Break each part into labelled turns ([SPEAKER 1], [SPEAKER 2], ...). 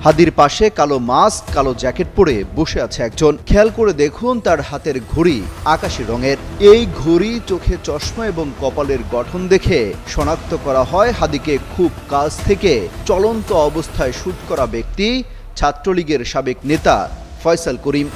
[SPEAKER 1] হাদির পাশে কালো মাস্ক, কালো জ্যাকেট পরে বসে আছে একজন। খেয়াল করে দেখুন তার হাতের ঘড়ি আকাশি রঙের। এই ঘড়ি, চোখে চশমা এবং কপালের গঠন দেখে শনাক্ত করা হয় হাদিকে খুব কাছ থেকে চলন্ত অবস্থায় শুট করা ব্যক্তি ছাত্রলীগের সাবেক নেতা ফয়সাল করিম।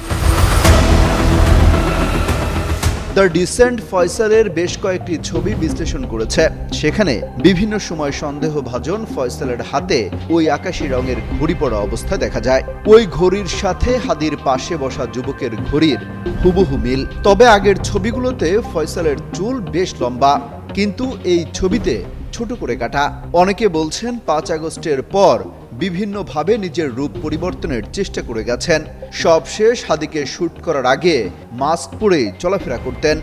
[SPEAKER 1] দ্য ডিসেন্ট ফয়সালের বেশ কয়েকটি ছবি বিশ্লেষণ করেছে। সেখানে বিভিন্ন সময় সন্দেহভাজন ফয়সালের হাতে ওই আকাশি রঙের ঘড়ি পরা অবস্থায় দেখা যায়। ওই ঘড়ির সাথে হাদির পাশে বসা যুবকের ঘড়ির হুবহু মিল। তবে আগের ছবিগুলোতে ফয়সালের চুল বেশ লম্বা, কিন্তু এই ছবিতে ছোট করে কাটা। অনেকে বলছেন ৫ আগস্টের পর বিভিন্নভাবে নিজের রূপ পরিবর্তনের চেষ্টা করে গেছেন। সবশেষ হাদিকে শুট করার আগে মাস্ক পরেই চলাফেরা করতেন।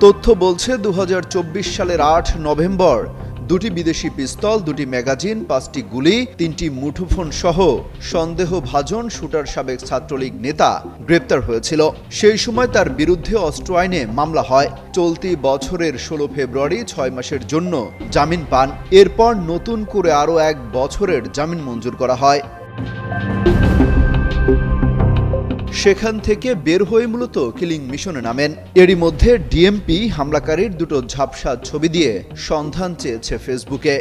[SPEAKER 1] তথ্য বলছে ২০২৪ সালের ৮ নভেম্বর দুটি বিদেশি পিস্তল, দুটি ম্যাগাজিন, ৫টি গুলি, ৩টি মুঠোফোন সহ সন্দেহভাজন শুটার সাবেক ছাত্রলীগ নেতা গ্রেপ্তার হয়েছিল। সেই সময় তার বিরুদ্ধে অস্ত্র আইনে মামলা হয়। চলতি বছরের ১৬ ফেব্রুয়ারি ৬ মাসের জন্য জামিন পান। এরপর নতুন করে আরও ১ বছরের জামিন মঞ্জুর করা হয়। সেখান থেকে বের হয়ে মূলত কিলিং মিশনে নামেন। এরই মধ্যে ডিএমপি হামলাকারীর দুটো ঝাপসা ছবি দিয়ে সন্ধান চেয়েছে ফেসবুকে।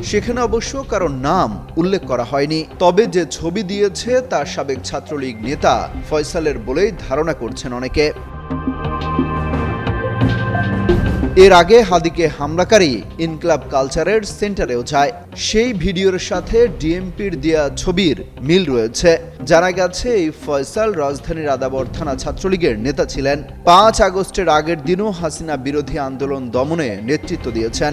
[SPEAKER 1] সেখানে অবশ্য কারো নাম উল্লেখ করা হয়নি। তবে যে ছবি দিয়েছে তা সাবেক ছাত্রলীগ নেতা ফয়সালের বলেই ধারণা করছেন অনেকে। এর আগে হাদিকে হামলাকারী ইনকিলাব কালচারের সেন্টারেও যায়। সেই ভিডিওর সাথে ডিএমপির দেয়া ছবির মিল রয়েছে। জানা গেছে এই ফয়সাল রাজধানীর আদাবর থানা ছাত্রলীগের নেতা ছিলেন। ৫ আগস্টের আগের দিনও হাসিনা বিরোধী আন্দোলন দমনে নেতৃত্ব দিয়েছেন।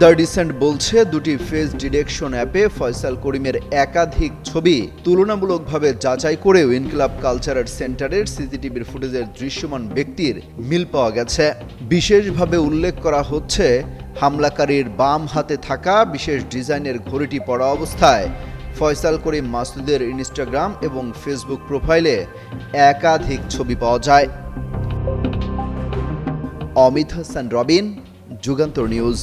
[SPEAKER 1] দ্য ডিসেন্ট বলছে, দুটি ফেস ডিটেকশন অ্যাপে ফয়সাল করিমের একাধিক ছবি তুলনামূলকভাবে যাচাই করেও ইনকিলাব কালচারের সেন্টারের সিসিটিভির ফুটেজের দৃশ্যমান ব্যক্তির মিল পাওয়া গেছে। বিশেষভাবে উল্লেখ করা হচ্ছে, হামলাকারীর বাম হাতে থাকা বিশেষ ডিজাইনের ঘড়িটি পরা অবস্থায় ফয়সাল করিম মাসুদের ইনস্টাগ্রাম এবং ফেসবুক প্রোফাইলে একাধিক ছবি পাওয়া যায়। অমিত হাসান রবিন, যুগান্তর নিউজ।